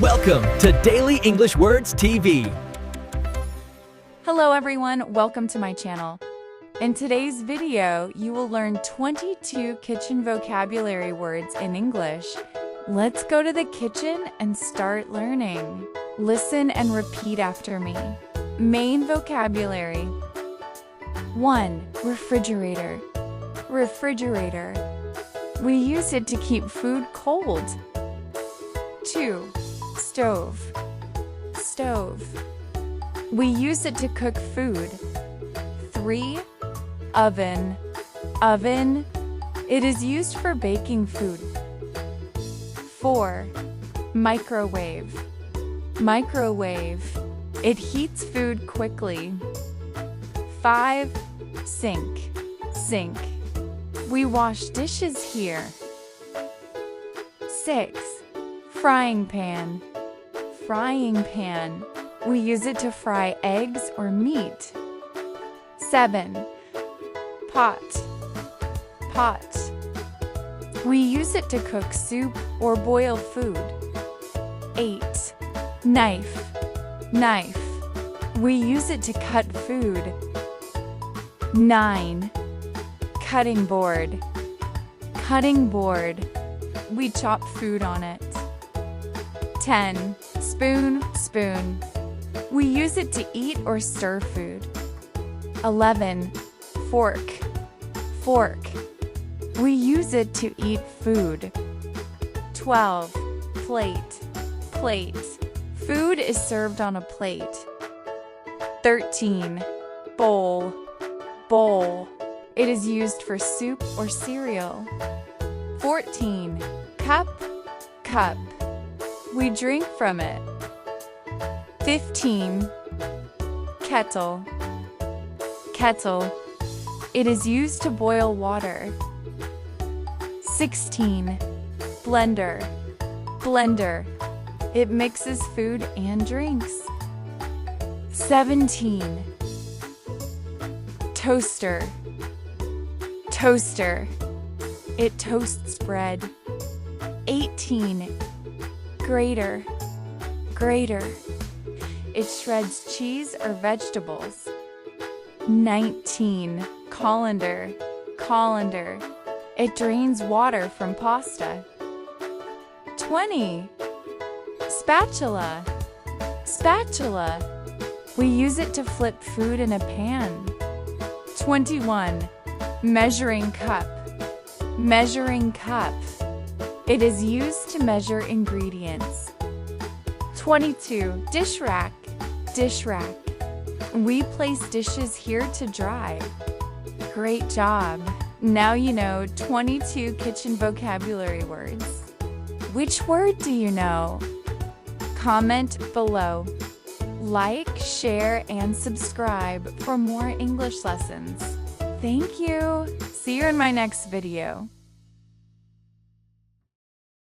Welcome to Daily English Words TV. Hello everyone, welcome to my channel. In today's video, you will learn 22 kitchen vocabulary words in English. Let's go to the kitchen and start learning. Listen and repeat after me. Main vocabulary. 1. Refrigerator. Refrigerator. We use it to keep food cold. 2. Stove. Stove. We use it to cook food. 3. Oven. Oven. It is used for baking food. 4. Microwave. Microwave. It heats food quickly. 5. Sink. Sink. We wash dishes here. 6. Frying pan. Frying pan. We use it to fry eggs or meat. 7. Pot. Pot. We use it to cook soup or boil food. 8. Knife. Knife. We use it to cut food. 9. Cutting board. Cutting board. We chop food on it. 10. Spoon. Spoon. We use it to eat or stir food. 11. Fork. Fork. We use it to eat food. 12. Plate. Plate. Food is served on a plate. 13. Bowl. Bowl. It is used for soup or cereal. 14. Cup. Cup. We drink from it. 15. Kettle. Kettle. It is used to boil water. 16. Blender. Blender. It mixes food and drinks. 17. Toaster. Toaster. It toasts bread. 18. Grater. Grater. It shreds cheese or vegetables. 19. Colander. Colander. It drains water from pasta. 20. Spatula. Spatula. We use it to flip food in a pan. 21. Measuring cup. Measuring cup. It is used to measure ingredients. 22. Dish rack. Dish rack. We place dishes here to dry. Great job! Now you know 22 kitchen vocabulary words. Which word do you know? Comment below. Like, share, and subscribe for more English lessons. Thank you! See you in my next video.